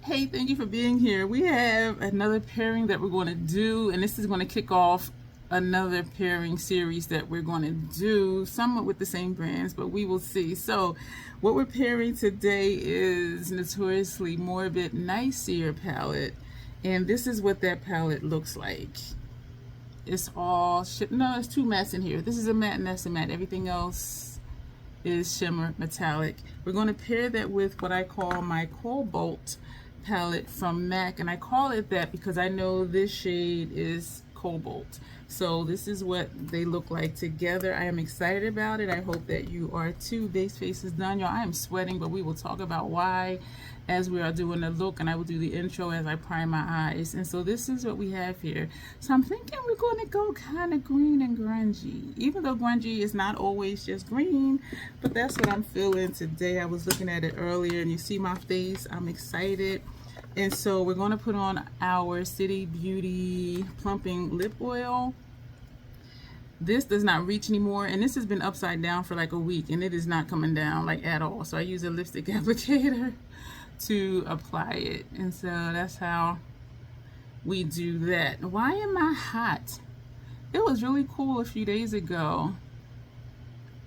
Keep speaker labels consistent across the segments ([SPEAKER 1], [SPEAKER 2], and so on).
[SPEAKER 1] Hey, thank you for being here. We have another pairing that we're going to do, and this is going to kick off another pairing series that we're going to do, somewhat with the same brands, but we will see. So, what we're pairing today is Notoriously Morbid Night Seer palette, and this is what that palette looks like. It's all no, there's two mattes in here. This is a matte and that's a matte. Everything else is shimmer metallic. We're going to pair that with what I call my Cobalt palette from MAC, and I call it that because I know this shade is Cobalt. So this is what they look like together. I am excited about it. I hope that you are too. Base face is done, y'all. I am sweating, but we will talk about why as we are doing the look, and I will do the intro as I prime my eyes. And so this is what we have here. So I'm thinking we're going to go kind of green and grungy, even though grungy is not always just green, but that's what I'm feeling today. I was looking at it earlier and you see my face. I'm excited. And so we're going to put on our City Beauty Plumping Lip Oil. This does not reach anymore, and this has been upside down for like a week, and it is not coming down like at all. So I use a lipstick applicator to apply it, and so that's how we do that. Why am I hot? It was really cool a few days ago,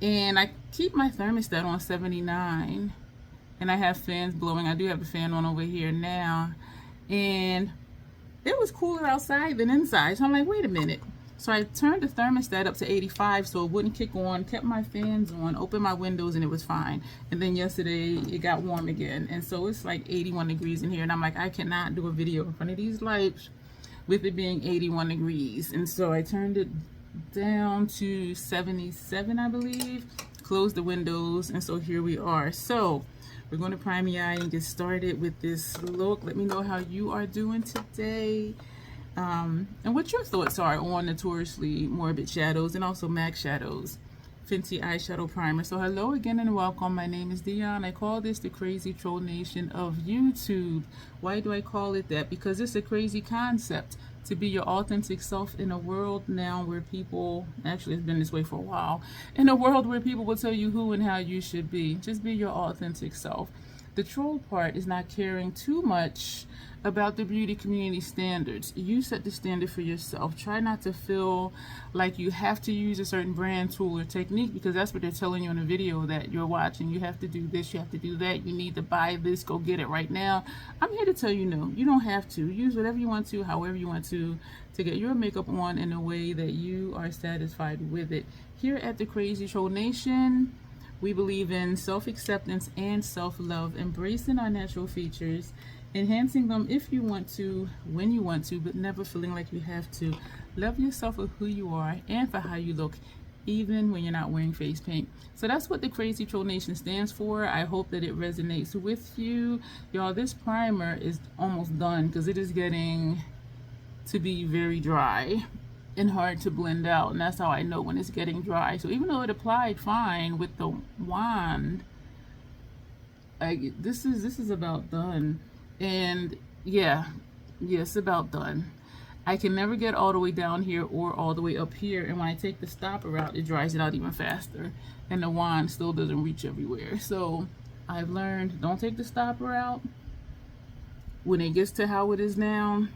[SPEAKER 1] and I keep my thermostat on 79, and I have fans blowing. I do have the fan on over here now, and it was cooler outside than inside. So I'm like, wait a minute. So I turned the thermostat up to 85 so it wouldn't kick on, kept my fans on, opened my windows, and it was fine. And then yesterday it got warm again. And so it's like 81 degrees in here. And I'm like, I cannot do a video in front of these lights with it being 81 degrees. And so I turned it down to 77, I believe, closed the windows, and so here we are. So we're going to prime the eye and get started with this look. Let me know how you are doing today. And what your thoughts are on Notoriously Morbid shadows and also MAC shadows, Fenty eyeshadow primer. So hello again and welcome. My name is Dion. I call this the crazy troll nation of YouTube. Why do I call it that? Because it's a crazy concept to be your authentic self in a world now where people, actually it's been this way for a while, in a world where people will tell you who and how you should be. Just be your authentic self. The troll part is not caring too much about the beauty community standards. You set the standard for yourself. Try not to feel like you have to use a certain brand, tool, or technique, because that's what they're telling you in a video that you're watching. You have to do this, you have to do that, you need to buy this, go get it right now. I'm here to tell you no, you don't have to. Use whatever you want to, however you want to get your makeup on in a way that you are satisfied with it. Here at the Crazy Troll Nation, we believe in self-acceptance and self-love, embracing our natural features, enhancing them if you want to, when you want to, but never feeling like you have to. Love yourself for who you are and for how you look, even when you're not wearing face paint. So that's what the Crazy Troll Nation stands for. I hope that it resonates with you. Y'all, this primer is almost done because it is getting to be very dry and hard to blend out, and that's how I know when it's getting dry. So even though it applied fine with the wand, this is about done. And yeah, it's about done. I can never get all the way down here or all the way up here, and when I take the stopper out, it dries it out even faster, and the wand still doesn't reach everywhere. So I've learned, don't take the stopper out. When it gets to how it is now,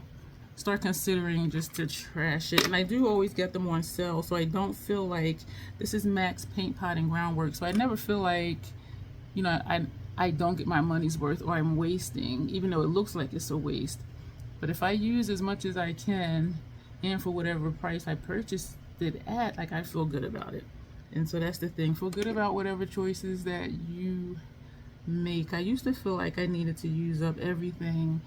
[SPEAKER 1] start considering just to trash it. And I do always get them on sale, so I don't feel like, this is Max Paint Pot and Groundwork, so I never feel like, you know, I don't get my money's worth or I'm wasting, even though it looks like it's a waste. But if I use as much as I can, and for whatever price I purchased it at, like, I feel good about it. And so that's the thing, feel good about whatever choices that you make. I used to feel like I needed to use up everything,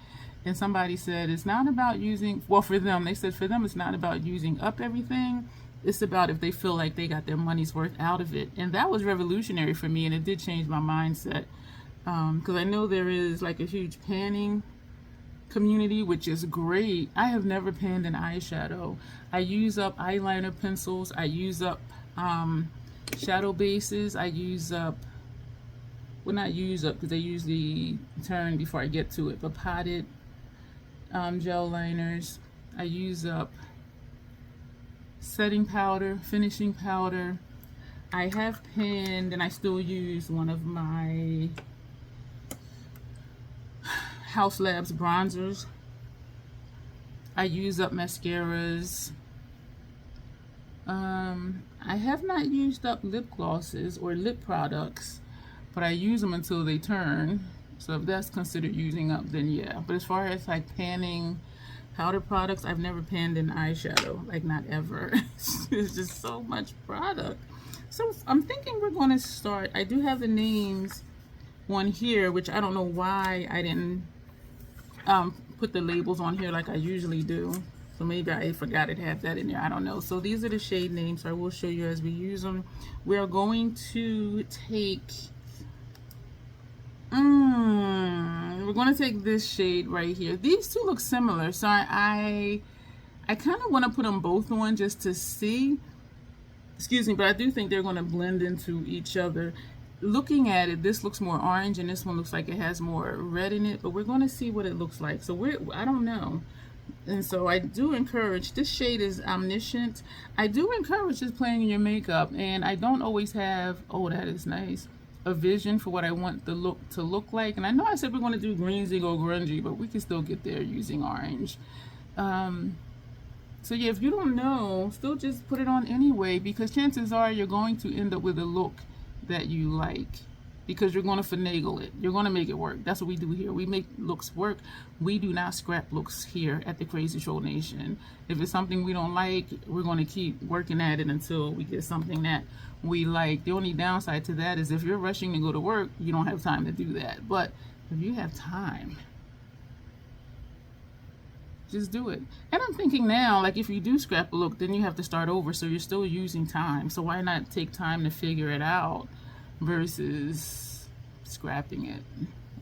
[SPEAKER 1] and somebody said it's not about using, well, for them, they said for them it's not about using up everything, it's about if they feel like they got their money's worth out of it. And that was revolutionary for me, and it did change my mindset, because I know there is like a huge panning community, which is great. I have never panned an eyeshadow. I use up eyeliner pencils, I use up shadow bases, I use up, well, not use up because they usually turn before I get to it, but potted gel liners. I use up setting powder, finishing powder. I have panned, and I still use one of my House Labs bronzers. I use up mascaras. I have not used up lip glosses or lip products, but I use them until they turn. So if that's considered using up, then yeah. But as far as like panning powder products, I've never panned an eyeshadow, like not ever. It's just so much product. So I'm thinking we're going to start. I do have the names on here, which I don't know why I didn't put the labels on here like I usually do. So maybe I forgot it had that in there. I don't know. So these are the shade names. So I will show you as we use them. We are going to take we're going to take this shade right here. These two look similar, so I kind of want to put them both on just to see. Excuse me, but I do think they're going to blend into each other. Looking at it, this looks more orange and this one looks like it has more red in it, but we're going to see what it looks like. So I don't know. And so I do encourage, this shade is Omniscient. I do encourage just playing in your makeup, and I don't always have, oh, that is nice, a vision for what I want the look to look like. And I know I said we're going to do greensy or grungy, but we can still get there using orange. So yeah, if you don't know, still just put it on anyway, because chances are you're going to end up with a look that you like, because you're going to finagle it. You're going to make it work. That's what we do here. We make looks work. We do not scrap looks here at the Crazy Troll Nation. If it's something we don't like, we're going to keep working at it until we get something that we like. The only downside to that is if you're rushing to go to work, you don't have time to do that. But if you have time, just do it. And I'm thinking now, like if you do scrap a look, then you have to start over, so you're still using time. So why not take time to figure it out versus scrapping it?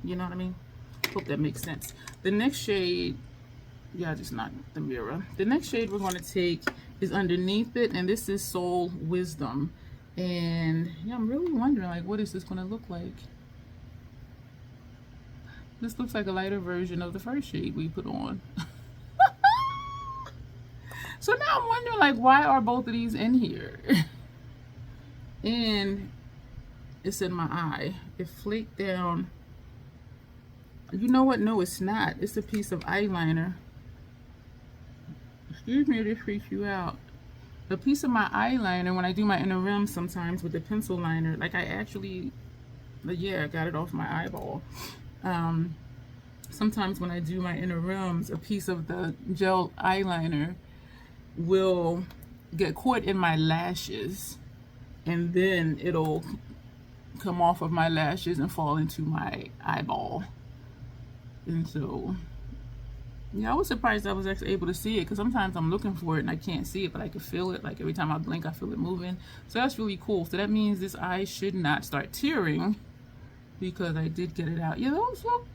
[SPEAKER 1] You know what I mean? Hope that makes sense. The next shade, yeah, just not the mirror. The next shade we're going to take is underneath it, and this is Soul Wisdom. And yeah, I'm really wondering, like, what is this going to look like? This looks like a lighter version of the first shade we put on. So now I'm wondering, like, why are both of these in here? And it's in my eye. It flaked down. You know what? No, it's not. It's a piece of eyeliner. Excuse me if this freaks you out. A piece of my eyeliner, when I do my inner rim sometimes with the pencil liner, like I actually, yeah, I got it off my eyeball. Sometimes when I do my inner rims, a piece of the gel eyeliner will get caught in my lashes, and then it'll come off of my lashes and fall into my eyeball. And so yeah, I was surprised I was actually able to see it, because sometimes I'm looking for it and I can't see it, but I can feel it. Like every time I blink, I feel it moving. So that's really cool. So that means this eye should not start tearing, because I did get it out. Yeah, those look,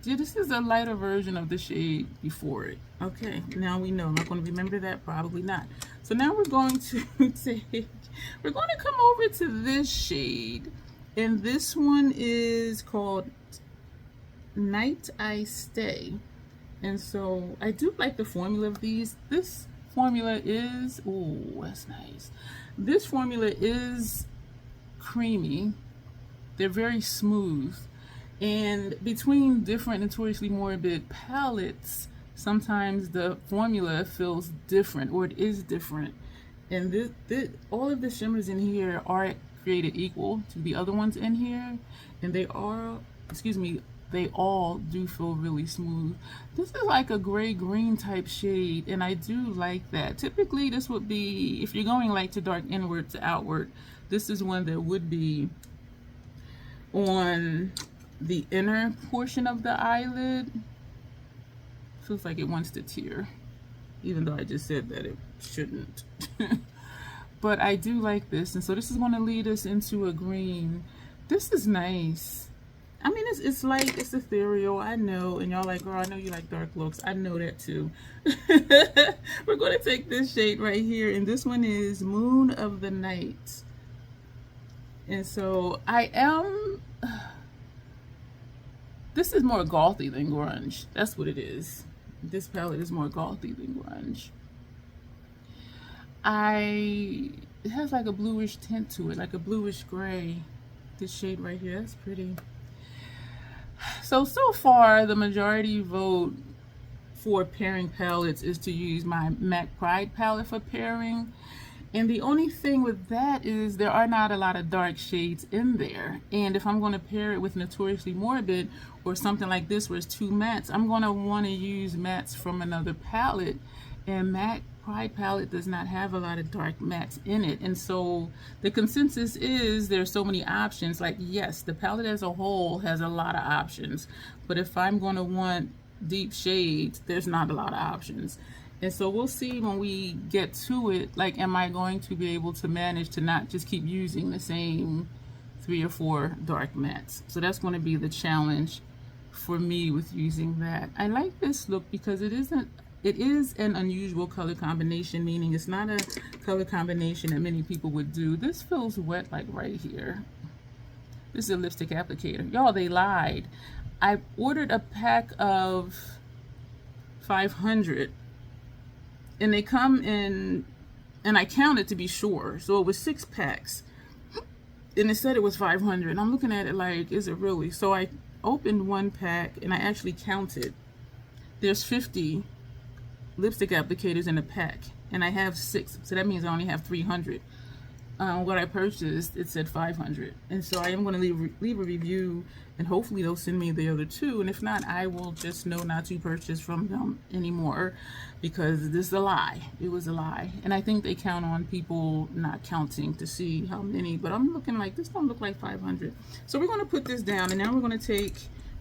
[SPEAKER 1] yeah, this is a lighter version of the shade before it. Okay, now we know. Am I going to remember that? Probably not. So now we're going to take, we're going to come over to this shade. And this one is called Night I Stay. And so I do like the formula of these. This formula is, oh, that's nice. This formula is creamy. They're very smooth. And between different Notoriously Morbid palettes, sometimes the formula feels different, or it is different. And all of the shimmers in here are created equal to the other ones in here. And they are, excuse me, they all do feel really smooth. This is like a gray-green type shade, and I do like that. Typically, this would be, if you're going light to dark, inward to outward, this is one that would be on the inner portion of the eyelid. Feels like it wants to tear, even though I just said that it shouldn't. But I do like this, and so this is going to lead us into a green. This is nice. I mean, it's light, it's ethereal, I know, and y'all like, girl, I know you like dark looks. I know that too. We're going to take this shade right here, and this one is Moon of the Night. And so I am, this is more gothy than grunge. That's what it is. This palette is more gothy than grunge. It has like a bluish tint to it, like a bluish gray. This shade right here, that's pretty. So far, the majority vote for pairing palettes is to use my MAC Pride palette for pairing. And the only thing with that is there are not a lot of dark shades in there. And if I'm going to pair it with Notoriously Morbid or something like this where it's two mattes, I'm going to want to use mattes from another palette. And MAC Pride palette does not have a lot of dark mattes in it. And so the consensus is there's so many options. Like, yes, the palette as a whole has a lot of options. But if I'm going to want deep shades, there's not a lot of options. And so we'll see when we get to it, like, am I going to be able to manage to not just keep using the same 3 or 4 dark mattes? So that's going to be the challenge for me with using that. I like this look because it is an unusual color combination, meaning it's not a color combination that many people would do. This feels wet, like right here. This is a lipstick applicator. Y'all, they lied. I ordered a pack of 500. And they come in, and I counted to be sure. So it was 6 packs. And it said it was 500. And I'm looking at it like, is it really? So I opened one pack, and I actually counted. There's 50 lipstick applicators in a pack. And I have 6. So that means I only have 300. What I purchased, it said 500. And so I am going to leave a review, and hopefully they'll send me the other 2. And if not, I will just know not to purchase from them anymore, because this is a lie. It was a lie. And I think they count on people not counting to see how many. But I'm looking like, this don't look like 500. So we're going to put this down, and now we're going to take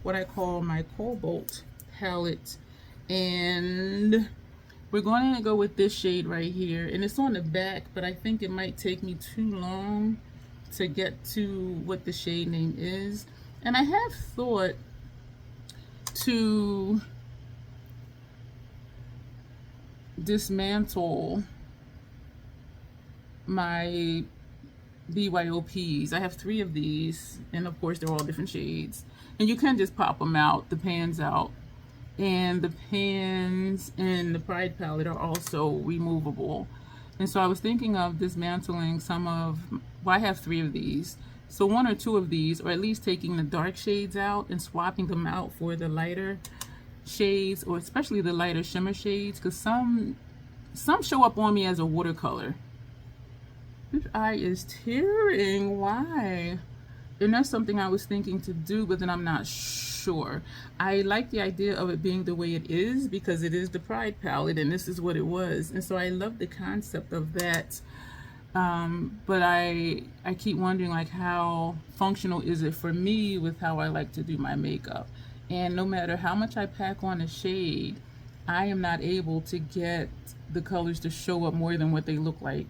[SPEAKER 1] what I call my Cobalt palette, and we're going to go with this shade right here, and it's on the back, but I think it might take me too long to get to what the shade name is. And I have thought to dismantle my BYOPs. I have 3 of these, and of course they're all different shades. And you can just pop them out, the pans out. And the pans in the Pride palette are also removable. And so I was thinking of dismantling some of, well, I have 3 of these. So 1 or 2 of these, or at least taking the dark shades out and swapping them out for the lighter shades, or especially the lighter shimmer shades, because some show up on me as a watercolor. This eye is tearing, why? And that's something I was thinking to do, but then I'm not sure. I like the idea of it being the way it is because it is the Pride palette and this is what it was. And so I love the concept of that. But I keep wondering, like, how functional is it for me with how I like to do my makeup? And no matter how much I pack on a shade, I am not able to get the colors to show up more than what they look like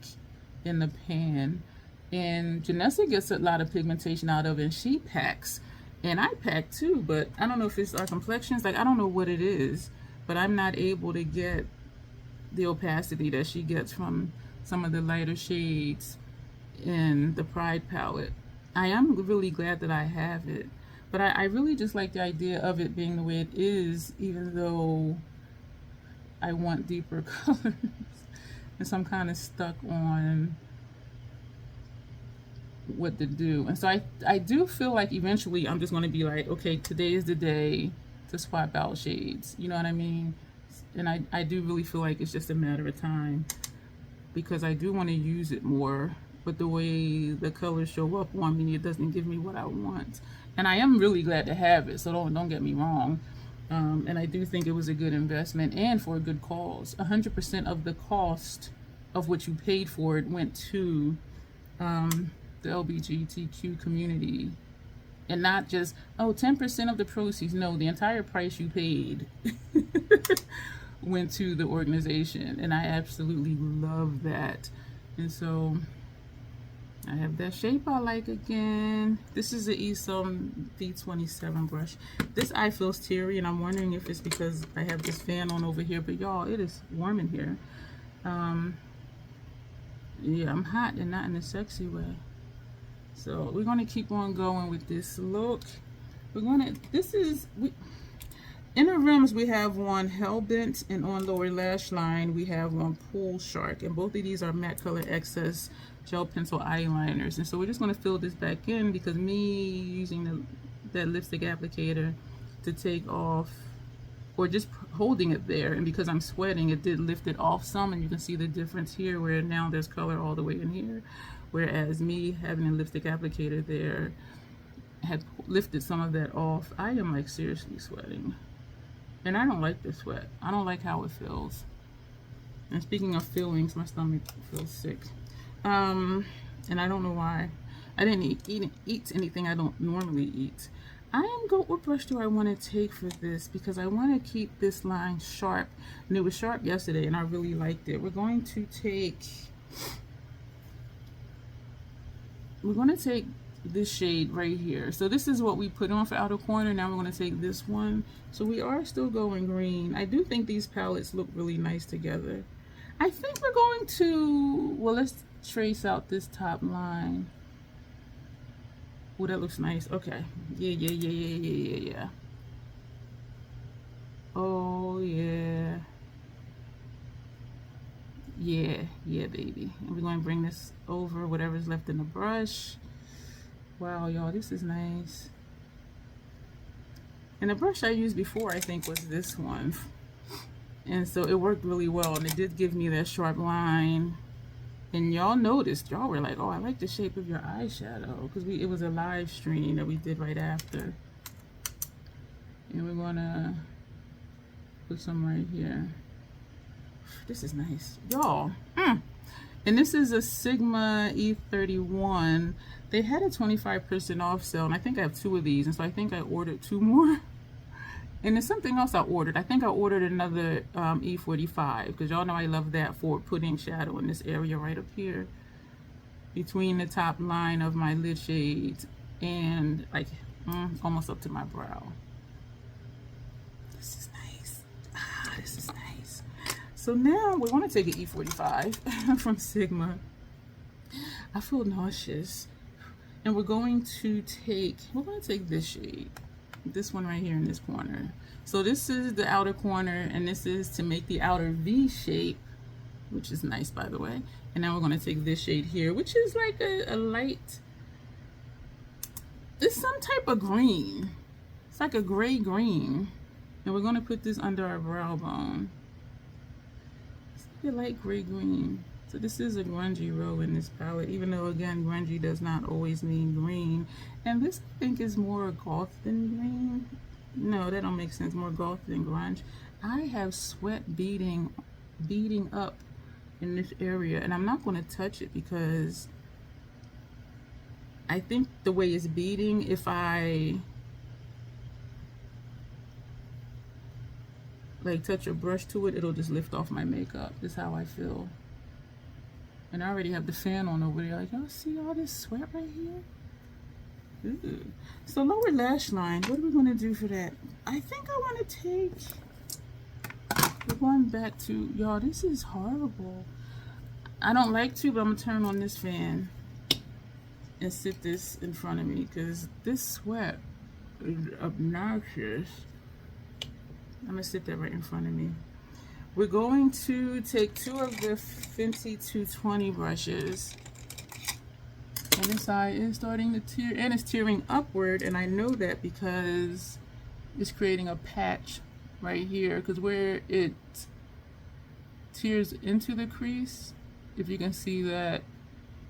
[SPEAKER 1] in the pan. And Janessa gets a lot of pigmentation out of it, and she packs. And I pack too, but I don't know if it's our complexions. Like, I don't know what it is, but I'm not able to get the opacity that she gets from some of the lighter shades in the Pride palette. I am really glad that I have it, but I really just like the idea of it being the way it is, even though I want deeper colors. And so I'm kind of stuck on what to do. And so I do feel like eventually I'm just going to be like, okay, today is the day to swap out shades, you know what I mean? And I do really feel like it's just a matter of time, because I do want to use it more, but the way the colors show up on me, it doesn't give me what I want. And I am really glad to have it, so don't get me wrong. And I do think it was a good investment and for a good cause. 100% of the cost of what you paid for it went to the LGBTQ community, and not just, oh, 10% of the proceeds. No, the entire price you paid went to the organization, and I absolutely love that. And so I have that shape I like again. This is the Esom V27 brush. This eye feels teary, and I'm wondering if it's because I have this fan on over here, but y'all, it is warm in here. Yeah, I'm hot and not in a sexy way. So we're going to keep on going with this look. We're going to, inner rims, we have one Hellbent, and on lower lash line we have one Pool Shark, and both of these are matte color excess gel pencil eyeliners. And so we're just going to fill this back in, because me using that lipstick applicator to take off, or just holding it there, and because I'm sweating, it did lift it off some, and you can see the difference here where now there's color all the way in here, whereas me having a lipstick applicator there had lifted some of that off. I am like seriously sweating, and I don't like the sweat. I don't like how it feels. And speaking of feelings, my stomach feels sick, and I don't know why. I didn't eat anything I don't normally eat. What brush do I want to take for this? Because I want to keep this line sharp. And it was sharp yesterday, and I really liked it. We're going to take this shade right here. So this is what we put on for outer corner. Now we're going to take this one. So we are still going green. I do think these palettes look really nice together. I think we're going to, well, let's trace out this top line. Oh, that looks nice. Okay. Yeah. Oh, yeah. Yeah, baby. And we're going to bring this over whatever's left in the brush. Wow, y'all, this is nice. And the brush I used before, I think, was this one. And so it worked really well, and it did give me that sharp line. And y'all noticed, y'all were like, oh, I like the shape of your eyeshadow, because it was a live stream that we did right after. And we're gonna put some right here. This is nice, y'all. And this is a Sigma E31. They had a 25% off sale, and I think I have 2 of these, and so I think I ordered 2 more. And there's something else I ordered. I think I ordered another E45, because y'all know I love that for putting shadow in this area right up here between the top line of my lid shades and like almost up to my brow. This is nice. This is nice. So now we're going to take an E45 from Sigma. I feel nauseous. And we're going to take this shade. This one right here in this corner. So this is the outer corner, and this is to make the outer V shape, which is nice, by the way. And now we're going to take this shade here, which is like a light, it's some type of green. It's like a gray green. And we're going to put this under our brow bone. It's like a light gray green. So this is a grungy row in this palette, even though, again, grungy does not always mean green. And this, I think, is more goth than green. No, that don't make sense. More goth than grunge. I have sweat beading up in this area, and I'm not going to touch it because I think the way it's beading, if I like touch a brush to it, it'll just lift off my makeup. That's how I feel. And I already have the fan on over there. Like, y'all see all this sweat right here? Ooh. So lower lash line, what are we going to do for that? I think I want to take, we're going back to, y'all, this is horrible. I don't like to, but I'm going to turn on this fan and sit this in front of me, because this sweat is obnoxious. I'm going to sit that right in front of me. We're going to take 2 of the Fenty 220 brushes. And this eye is starting to tear, and it's tearing upward, and I know that because it's creating a patch right here, because where it tears into the crease, if you can see that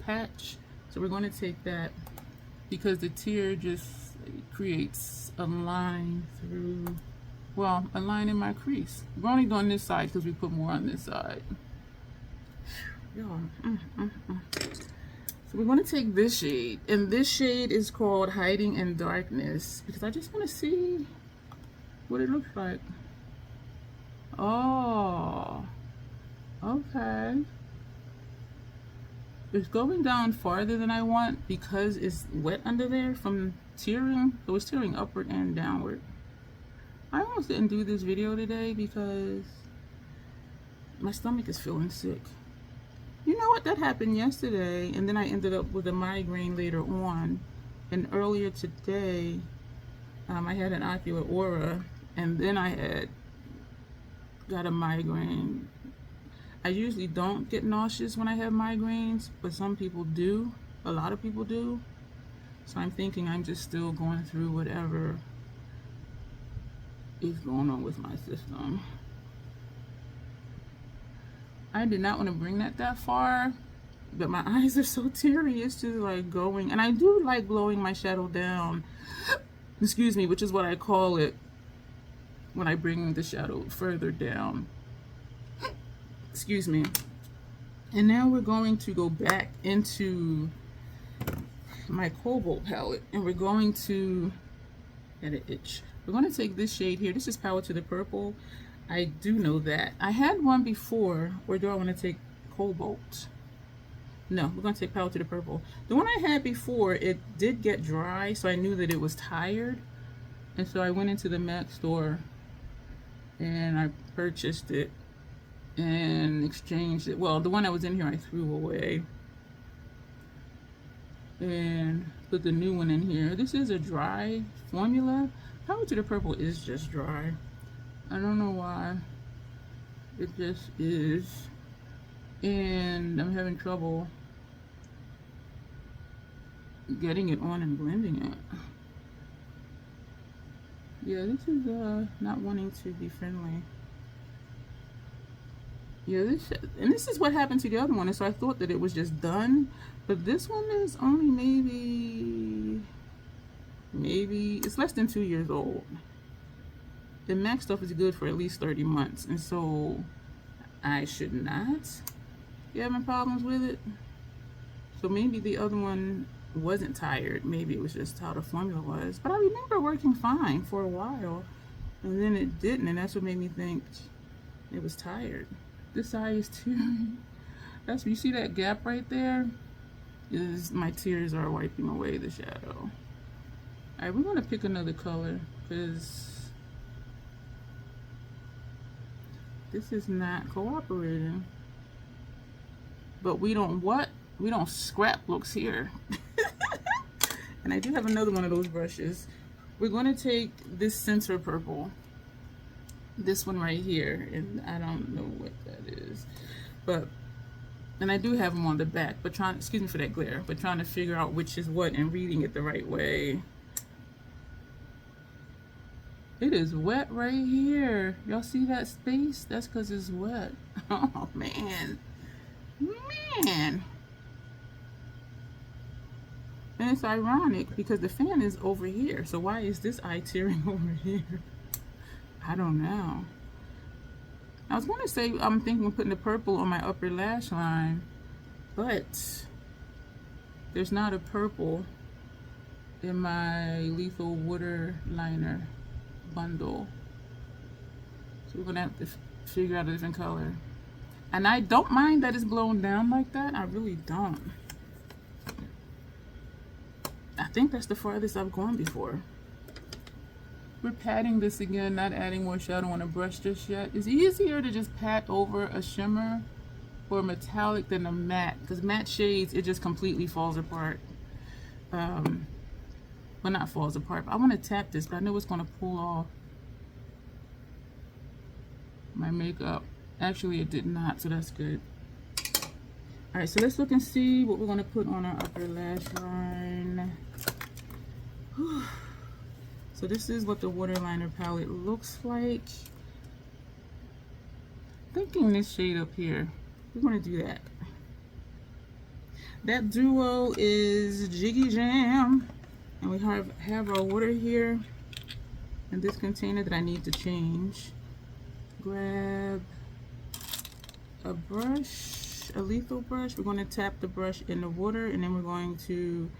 [SPEAKER 1] patch. So we're going to take that, because the tear just creates a line through, well, a line in my crease. We're only doing this side because we put more on this side. So we're going to take this shade, and this shade is called Hiding in Darkness, because I just want to see what it looks like. Oh, okay. It's going down farther than I want because it's wet under there from tearing. It was tearing upward and downward. I almost didn't do this video today because my stomach is feeling sick. You know what? That happened yesterday, and then I ended up with a migraine later on. And earlier today, I had an ocular aura, and then I had got a migraine. I usually don't get nauseous when I have migraines, but some people do. A lot of people do. So I'm thinking I'm just still going through whatever is going on with my system. I did not want to bring that far, but my eyes are so teary. It's just like going, and I do like blowing my shadow down, excuse me, which is what I call it when I bring the shadow further down, excuse me. And now we're going to go back into my Cobalt palette, and we're going to, get an itch. We're going to take this shade here. This is Power to the Purple. I do know that. I had one before, or do I want to take Cobalt? No, we're going to take Power to the Purple. The one I had before, it did get dry, so I knew that it was tired. And so I went into the MAC store and I purchased it and exchanged it. Well, the one that was in here I threw away and put the new one in here. This is a dry formula. Power to the Purple is just dry. I don't know why. It just is. And I'm having trouble getting it on and blending it. Yeah, this is not wanting to be friendly. Yeah, this is what happened to the other one, and so I thought that it was just done, but this one is only maybe it's less than 2 years old. The MAC stuff is good for at least 30 months, and so I should not be having problems with it. So maybe the other one wasn't tired. Maybe it was just how the formula was. But I remember working fine for a while, and then it didn't, and that's what made me think it was tired. This eye is tearing. That's, you see that gap right there? Is my tears are wiping away the shadow. Alright, we're going to pick another color because this is not cooperating. But we don't what? We don't scrap looks here. And I do have another one of those brushes. We're going to take this center purple, this one right here, and I don't know what that is, but, and I do have them on the back, but trying, excuse me for that glare, but trying to figure out which is what and reading it the right way. It is wet right here. Y'all see that space? That's because it's wet. Oh man, man. And it's ironic because the fan is over here. So why is this eye tearing over here? I don't know. I was going to say I'm thinking of putting the purple on my upper lash line, but there's not a purple in my Lethal Water Liner bundle. So we're going to have to figure out a different color. And I don't mind that it's blown down like that. I really don't. I think that's the farthest I've gone before. We're patting this again, not adding more shadow on a brush just yet. It's easier to just pat over a shimmer or a metallic than a matte, because matte shades, it just completely falls apart. Well, not falls apart, but I want to tap this, but I know it's going to pull off my makeup. Actually, it did not, so that's good. Alright, so let's look and see what we're going to put on our upper lash line. Whew. So this is what the waterliner palette looks like. Thinking this shade up here. We're going to do that. That duo is Jiggy Jam. And we have our water here in this container that I need to change. Grab a brush, a lethal brush. We're going to tap the brush in the water, and then we're going to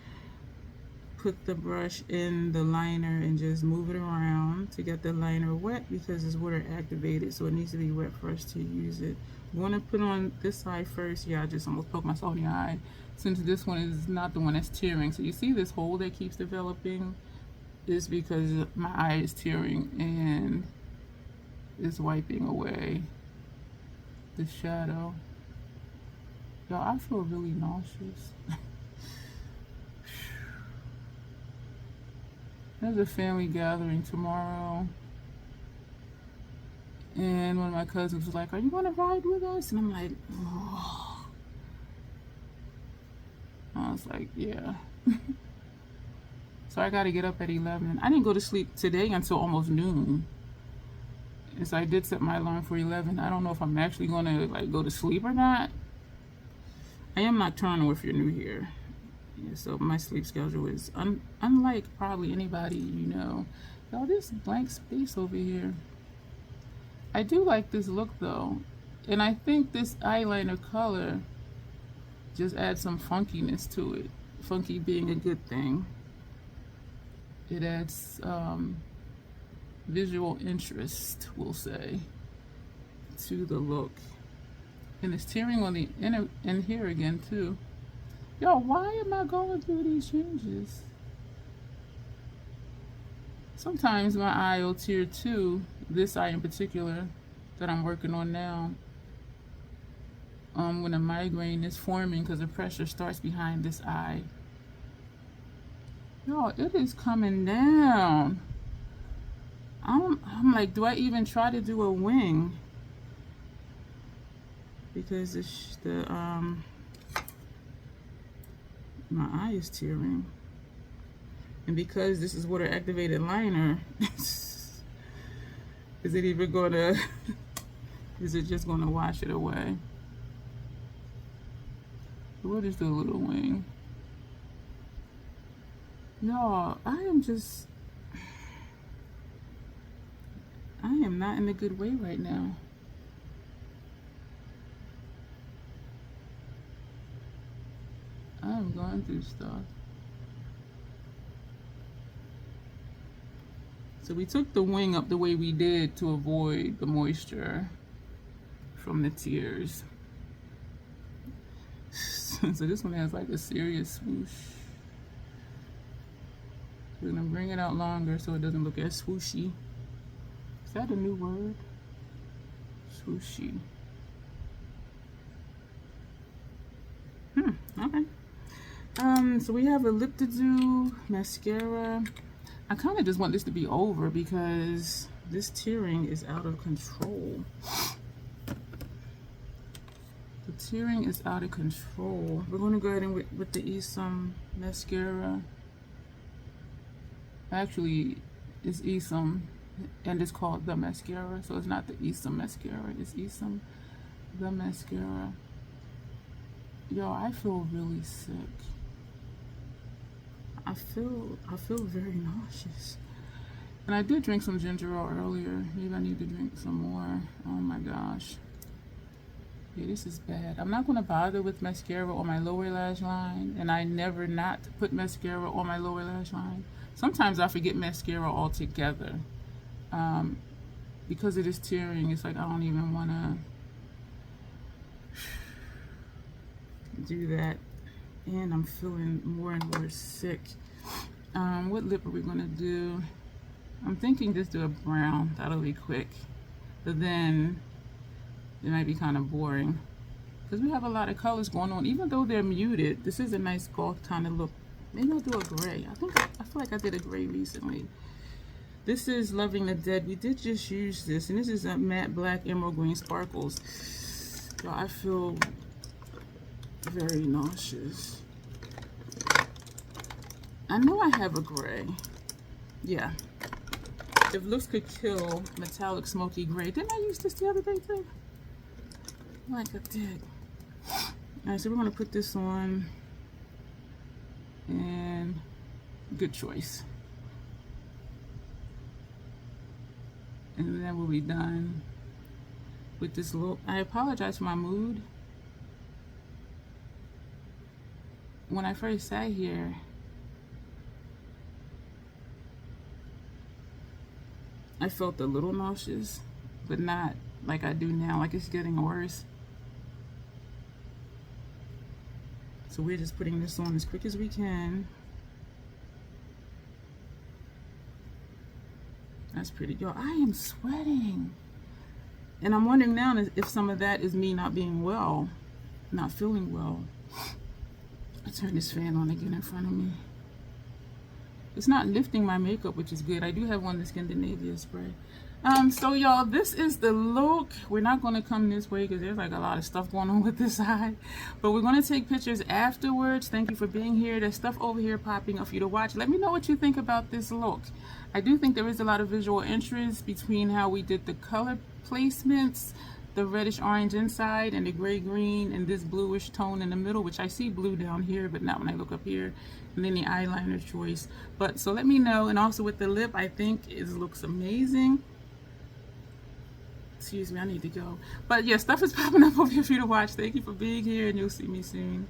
[SPEAKER 1] put the brush in the liner and just move it around to get the liner wet, because it's water activated, so it needs to be wet for us to use it. I'm going to put on this side first. Yeah, I just almost poked myself in the eye, since this one is not the one that's tearing. So you see this hole that keeps developing is because my eye is tearing and it's wiping away the shadow. Y'all, I feel really nauseous. There's a family gathering tomorrow, and one of my cousins was like, "Are you going to ride with us?" And I'm like, oh. I was like, yeah. So I got to get up at 11. I didn't go to sleep today until almost noon. And so I did set my alarm for 11. I don't know if I'm actually going to like go to sleep or not. I am nocturnal if you're new here. Yeah, so my sleep schedule is unlike probably anybody you know. Y'all, this blank space over here. I do like this look though. And I think this eyeliner color just adds some funkiness to it. Funky being a good thing. It adds visual interest, we'll say, to the look. And it's tearing on the inner in here again too. Yo, why am I going through these changes? Sometimes my eye will tear too. This eye in particular that I'm working on now. When a migraine is forming because the pressure starts behind this eye. Yo, it is coming down. I'm like, do I even try to do a wing? Because my eye is tearing. And because this is water activated liner, is it even gonna, is it just gonna wash it away? We'll just do a little wing. Y'all, I am not in a good way right now. I'm going through stuff. So we took the wing up the way we did to avoid the moisture from the tears. So this one has like a serious swoosh. We're gonna bring it out longer so it doesn't look as swooshy. Is that a new word? Swooshy. Okay. So we have a lip to do mascara. I kind of just want this to be over because this tearing is out of control. The tearing is out of control. We're going to go ahead and with the Esum mascara. Actually, it's Esum and it's called the mascara. So it's not the Esum mascara. It's Esum the mascara. Yo, I feel really sick. I feel very nauseous. And I did drink some ginger ale earlier. Maybe I need to drink some more. Oh my gosh. Yeah, this is bad. I'm not going to bother with mascara on my lower lash line. And I never not put mascara on my lower lash line. Sometimes I forget mascara altogether. Because it is tearing, it's like I don't even want to do that. And I'm feeling more and more sick. What lip are we going to do? I'm thinking just do a brown. That'll be quick. But then it might be kind of boring. Because we have a lot of colors going on. Even though they're muted, this is a nice goth kind of look. Maybe I'll do a gray. I feel like I did a gray recently. This is Loving the Dead. We did just use this. And this is a matte black emerald green sparkles. So I feel very nauseous. I know I have a gray. Yeah. If looks could kill, metallic smoky gray. Didn't I use this the other day too? Like I did. Alright, so we're going to put this on. And good choice. And then we'll be done with this look. I apologize for my mood. When I first sat here, I felt a little nauseous, but not like I do now, like it's getting worse. So we're just putting this on as quick as we can. That's pretty. Yo, I am sweating. And I'm wondering now if some of that is me not being well, not feeling well. I turn this fan on again in front of me. It's not lifting my makeup, which is good. I do have one of the Scandinavia spray. So y'all, this is the look. We're not going to come this way because there's like a lot of stuff going on with this eye, but we're going to take pictures afterwards. Thank you for being here. There's stuff over here popping up for you to watch. Let me know what you think about this look. I do think there is a lot of visual interest between how we did the color placements, the reddish orange inside and the gray green and this bluish tone in the middle, which I see blue down here but not when I look up here, and then the eyeliner choice. But so let me know. And also with the lip, I think it looks amazing. Excuse me, I need to go. But yeah, stuff is popping up over here for you to watch. Thank you for being here, and you'll see me soon.